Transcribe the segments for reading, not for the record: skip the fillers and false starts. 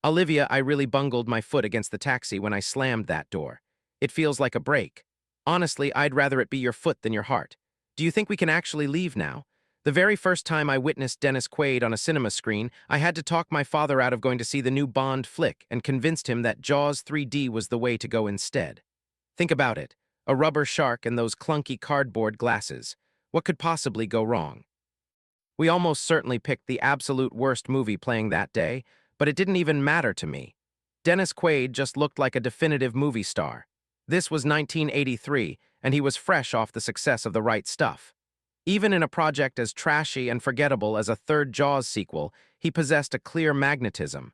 Olivia, I really bungled my foot against the taxi when I slammed that door. It feels like a break. Honestly, I'd rather it be your foot than your heart. Do you think we can actually leave now? The very first time I witnessed Dennis Quaid on a cinema screen, I had to talk my father out of going to see the new Bond flick and convinced him that Jaws 3D was the way to go instead. Think about it. A rubber shark and those clunky cardboard glasses. What could possibly go wrong? We almost certainly picked the absolute worst movie playing that day, but it didn't even matter to me. Dennis Quaid just looked like a definitive movie star. This was 1983, and he was fresh off the success of The Right Stuff. Even in a project as trashy and forgettable as a third Jaws sequel, he possessed a clear magnetism.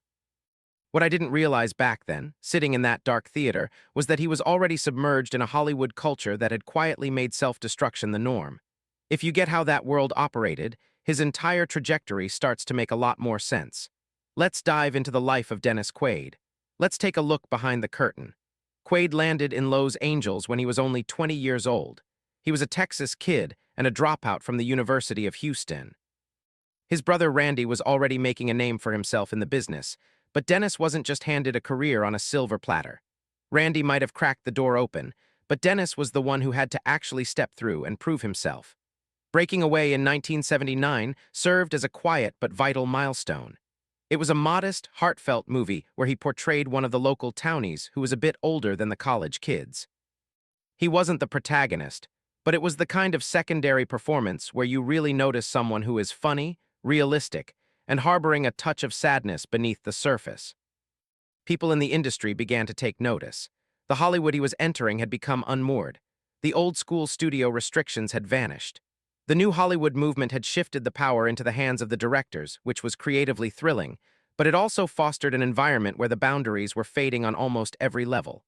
What I didn't realize back then, sitting in that dark theater, was that he was already submerged in a Hollywood culture that had quietly made self-destruction the norm. If you get how that world operated, his entire trajectory starts to make a lot more sense. Let's dive into the life of Dennis Quaid. Let's take a look behind the curtain. Quaid landed in Los Angeles when he was only 20 years old. He was a Texas kid and a dropout from the University of Houston. His brother Randy was already making a name for himself in the business, but Dennis wasn't just handed a career on a silver platter. Randy might have cracked the door open, but Dennis was the one who had to actually step through and prove himself. Breaking Away in 1979 served as a quiet but vital milestone. It was a modest, heartfelt movie where he portrayed one of the local townies who was a bit older than the college kids. He wasn't the protagonist, but it was the kind of secondary performance where you really notice someone who is funny, realistic, and harboring a touch of sadness beneath the surface. People in the industry began to take notice. The Hollywood he was entering had become unmoored. The old-school studio restrictions had vanished. The new Hollywood movement had shifted the power into the hands of the directors, which was creatively thrilling, but it also fostered an environment where the boundaries were fading on almost every level.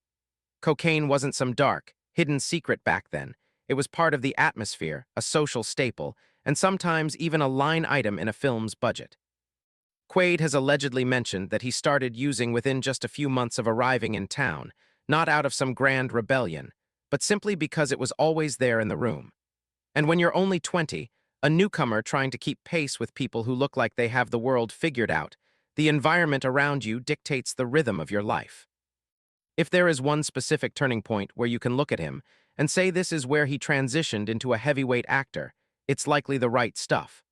Cocaine wasn't some dark, hidden secret back then. It was part of the atmosphere, a social staple, and sometimes even a line item in a film's budget. Quaid has allegedly mentioned that he started using within just a few months of arriving in town, not out of some grand rebellion, but simply because it was always there in the room. And when you're only 20, a newcomer trying to keep pace with people who look like they have the world figured out, the environment around you dictates the rhythm of your life. If there is one specific turning point where you can look at him and say this is where he transitioned into a heavyweight actor, it's likely The Right Stuff.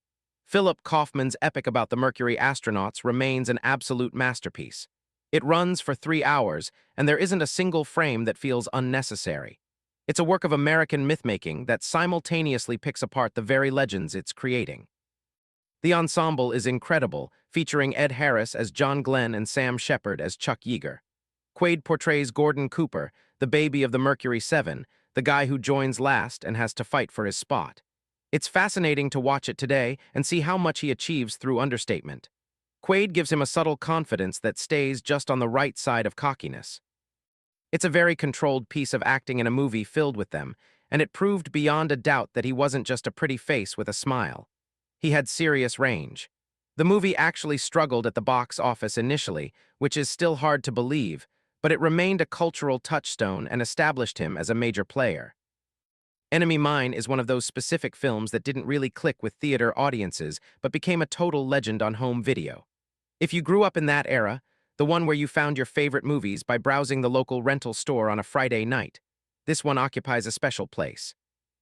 Philip Kaufman's epic about the Mercury astronauts remains an absolute masterpiece. It runs for 3 hours, and there isn't a single frame that feels unnecessary. It's a work of American myth-making that simultaneously picks apart the very legends it's creating. The ensemble is incredible, featuring Ed Harris as John Glenn and Sam Shepard as Chuck Yeager. Quaid portrays Gordon Cooper, the baby of the Mercury 7, the guy who joins last and has to fight for his spot. It's fascinating to watch it today and see how much he achieves through understatement. Quaid gives him a subtle confidence that stays just on the right side of cockiness. It's a very controlled piece of acting in a movie filled with them, and it proved beyond a doubt that he wasn't just a pretty face with a smile. He had serious range. The movie actually struggled at the box office initially, which is still hard to believe, but it remained a cultural touchstone and established him as a major player. Enemy Mine is one of those specific films that didn't really click with theater audiences, but became a total legend on home video. If you grew up in that era, the one where you found your favorite movies by browsing the local rental store on a Friday night, this one occupies a special place.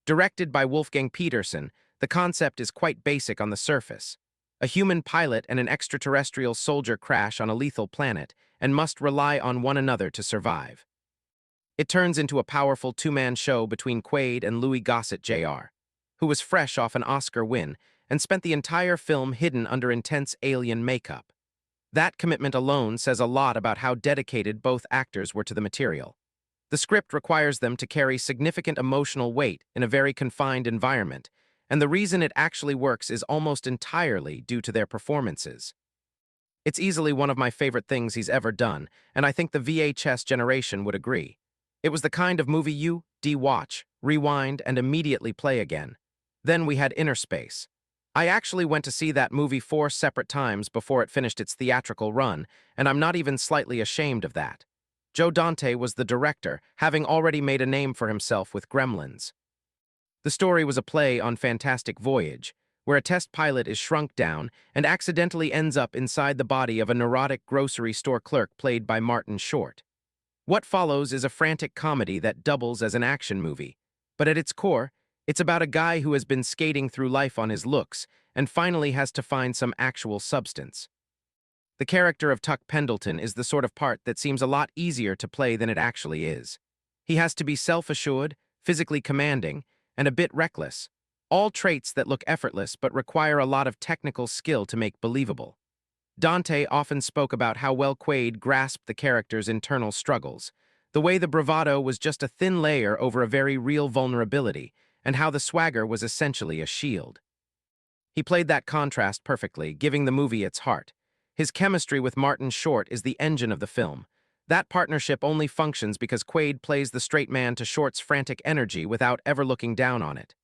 Directed by Wolfgang Petersen, the concept is quite basic on the surface. A human pilot and an extraterrestrial soldier crash on a lethal planet and must rely on one another to survive. It turns into a powerful two-man show between Quaid and Louis Gossett Jr., who was fresh off an Oscar win and spent the entire film hidden under intense alien makeup. That commitment alone says a lot about how dedicated both actors were to the material. The script requires them to carry significant emotional weight in a very confined environment, and the reason it actually works is almost entirely due to their performances. It's easily one of my favorite things he's ever done, and I think the VHS generation would agree. It was the kind of movie you de-watch, rewind, and immediately play again. Then we had Inner Space. I actually went to see that movie 4 separate times before it finished its theatrical run, and I'm not even slightly ashamed of that. Joe Dante was the director, having already made a name for himself with Gremlins. The story was a play on Fantastic Voyage, where a test pilot is shrunk down and accidentally ends up inside the body of a neurotic grocery store clerk played by Martin Short. What follows is a frantic comedy that doubles as an action movie, but at its core, it's about a guy who has been skating through life on his looks and finally has to find some actual substance. The character of Tuck Pendleton is the sort of part that seems a lot easier to play than it actually is. He has to be self-assured, physically commanding, and a bit reckless, all traits that look effortless but require a lot of technical skill to make believable. Dante often spoke about how well Quaid grasped the character's internal struggles, the way the bravado was just a thin layer over a very real vulnerability, and how the swagger was essentially a shield. He played that contrast perfectly, giving the movie its heart. His chemistry with Martin Short is the engine of the film. That partnership only functions because Quaid plays the straight man to Short's frantic energy without ever looking down on it.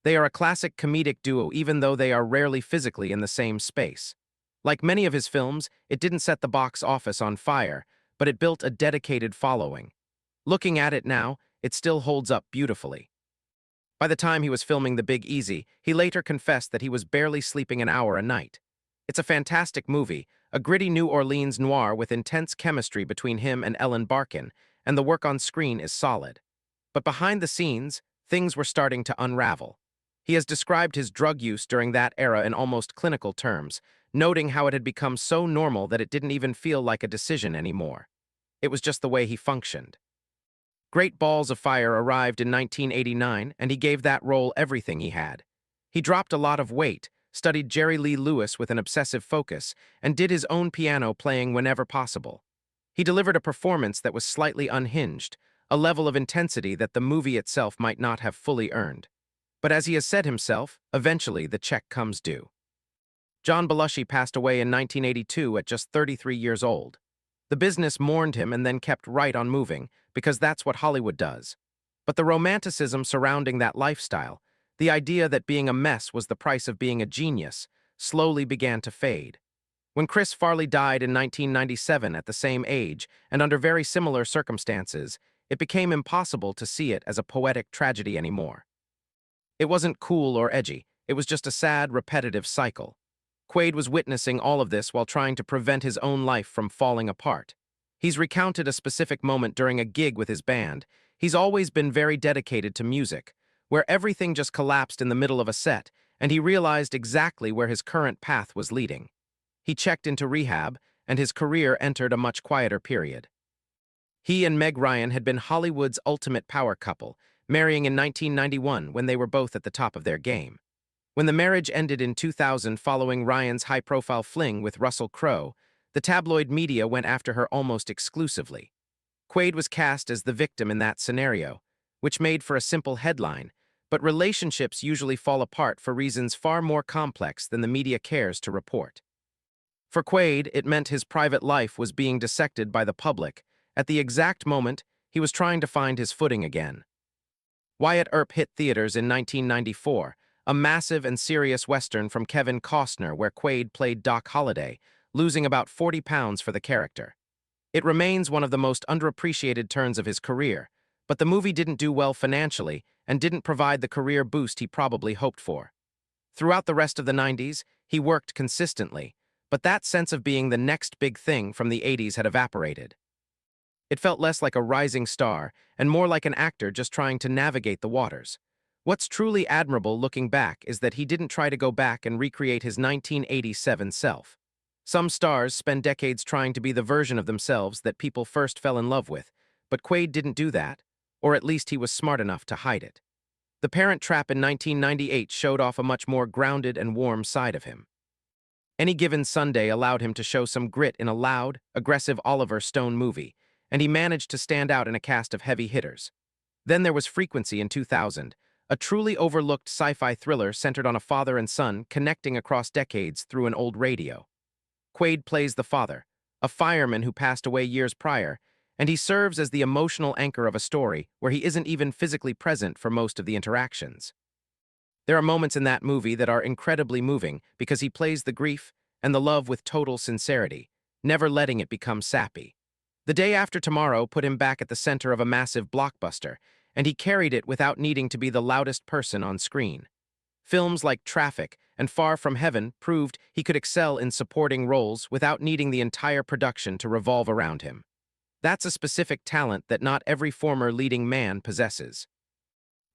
They are a classic comedic duo even though they are rarely physically in the same space. Like many of his films, it didn't set the box office on fire, but it built a dedicated following. Looking at it now, it still holds up beautifully. By the time he was filming The Big Easy, he later confessed that he was barely sleeping an hour a night. It's a fantastic movie, a gritty New Orleans noir with intense chemistry between him and Ellen Barkin, and the work on screen is solid. But behind the scenes, things were starting to unravel. He has described his drug use during that era in almost clinical terms, noting how it had become so normal that it didn't even feel like a decision anymore. It was just the way he functioned. Great Balls of Fire arrived in 1989, and he gave that role everything he had. He dropped a lot of weight, studied Jerry Lee Lewis with an obsessive focus, and did his own piano playing whenever possible. He delivered a performance that was slightly unhinged, a level of intensity that the movie itself might not have fully earned. But as he has said himself, eventually the check comes due. John Belushi passed away in 1982 at just 33 years old. The business mourned him and then kept right on moving, because that's what Hollywood does. But the romanticism surrounding that lifestyle, the idea that being a mess was the price of being a genius, slowly began to fade. When Chris Farley died in 1997 at the same age and under very similar circumstances, it became impossible to see it as a poetic tragedy anymore. It wasn't cool or edgy, it was just a sad, repetitive cycle. Quaid was witnessing all of this while trying to prevent his own life from falling apart. He's recounted a specific moment during a gig with his band. He's always been very dedicated to music, where everything just collapsed in the middle of a set, and he realized exactly where his current path was leading. He checked into rehab, and his career entered a much quieter period. He and Meg Ryan had been Hollywood's ultimate power couple, marrying in 1991 when they were both at the top of their game. When the marriage ended in 2000 following Ryan's high-profile fling with Russell Crowe, the tabloid media went after her almost exclusively. Quaid was cast as the victim in that scenario, which made for a simple headline, but relationships usually fall apart for reasons far more complex than the media cares to report. For Quaid, it meant his private life was being dissected by the public, at the exact moment he was trying to find his footing again. Wyatt Earp hit theaters in 1994, a massive and serious Western from Kevin Costner where Quaid played Doc Holliday, losing about 40 pounds for the character. It remains one of the most underappreciated turns of his career, but the movie didn't do well financially and didn't provide the career boost he probably hoped for. Throughout the rest of the 90s, he worked consistently, but that sense of being the next big thing from the 80s had evaporated. It felt less like a rising star and more like an actor just trying to navigate the waters. What's truly admirable looking back is that he didn't try to go back and recreate his 1987 self. Some stars spend decades trying to be the version of themselves that people first fell in love with, but Quaid didn't do that, or at least he was smart enough to hide it. The Parent Trap in 1998 showed off a much more grounded and warm side of him. Any Given Sunday allowed him to show some grit in a loud, aggressive Oliver Stone movie, and he managed to stand out in a cast of heavy hitters. Then there was Frequency in 2000, a truly overlooked sci-fi thriller centered on a father and son connecting across decades through an old radio. Quaid plays the father, a fireman who passed away years prior, and he serves as the emotional anchor of a story where he isn't even physically present for most of the interactions. There are moments in that movie that are incredibly moving because he plays the grief and the love with total sincerity, never letting it become sappy. The Day After Tomorrow put him back at the center of a massive blockbuster, and he carried it without needing to be the loudest person on screen. Films like Traffic and Far From Heaven proved he could excel in supporting roles without needing the entire production to revolve around him. That's a specific talent that not every former leading man possesses.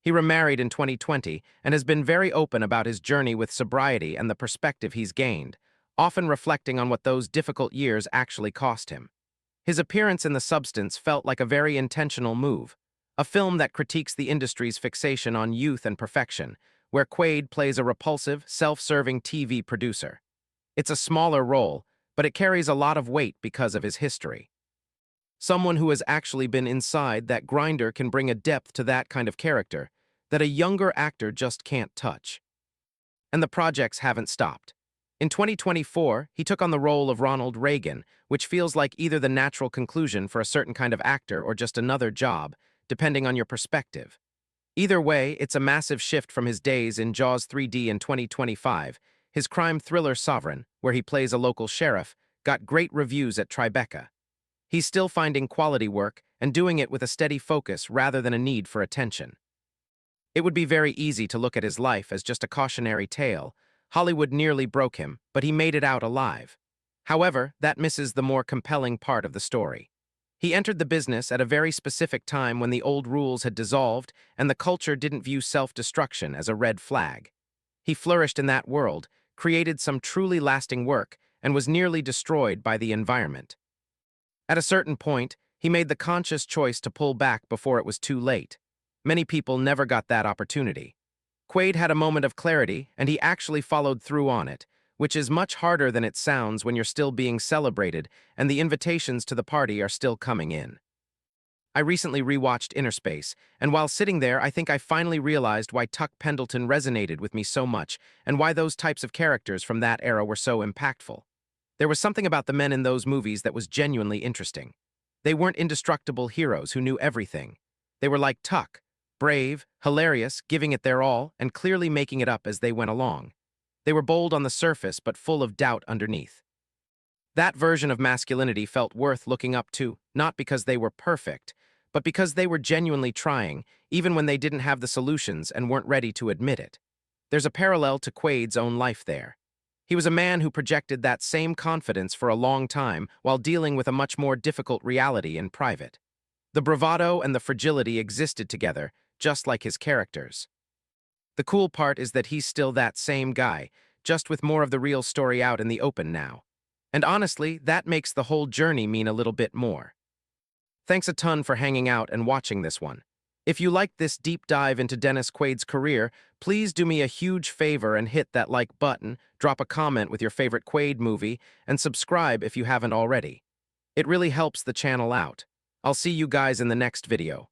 He remarried in 2020 and has been very open about his journey with sobriety and the perspective he's gained, often reflecting on what those difficult years actually cost him. His appearance in The Substance felt like a very intentional move, a film that critiques the industry's fixation on youth and perfection, where Quaid plays a repulsive, self-serving TV producer. It's a smaller role, but it carries a lot of weight because of his history. Someone who has actually been inside that grinder can bring a depth to that kind of character that a younger actor just can't touch. And the projects haven't stopped. In 2024, he took on the role of Ronald Reagan, which feels like either the natural conclusion for a certain kind of actor or just another job, depending on your perspective. Either way, it's a massive shift from his days in Jaws 3D in 2025. His crime thriller Sovereign, where he plays a local sheriff, got great reviews at Tribeca. He's still finding quality work and doing it with a steady focus rather than a need for attention. It would be very easy to look at his life as just a cautionary tale. Hollywood nearly broke him, but he made it out alive. However, that misses the more compelling part of the story. He entered the business at a very specific time when the old rules had dissolved and the culture didn't view self-destruction as a red flag. He flourished in that world, created some truly lasting work, and was nearly destroyed by the environment. At a certain point, he made the conscious choice to pull back before it was too late. Many people never got that opportunity. Quaid had a moment of clarity, and he actually followed through on it, which is much harder than it sounds when you're still being celebrated and the invitations to the party are still coming in. I recently rewatched Inner Space, and while sitting there, I think I finally realized why Tuck Pendleton resonated with me so much and why those types of characters from that era were so impactful. There was something about the men in those movies that was genuinely interesting. They weren't indestructible heroes who knew everything. They were like Tuck, brave, hilarious, giving it their all, and clearly making it up as they went along. They were bold on the surface, but full of doubt underneath. That version of masculinity felt worth looking up to, not because they were perfect, but because they were genuinely trying, even when they didn't have the solutions and weren't ready to admit it. There's a parallel to Quaid's own life there. He was a man who projected that same confidence for a long time while dealing with a much more difficult reality in private. The bravado and the fragility existed together, just like his characters. The cool part is that he's still that same guy, just with more of the real story out in the open now. And honestly, that makes the whole journey mean a little bit more. Thanks a ton for hanging out and watching this one. If you liked this deep dive into Dennis Quaid's career, please do me a huge favor and hit that like button, drop a comment with your favorite Quaid movie, and subscribe if you haven't already. It really helps the channel out. I'll see you guys in the next video.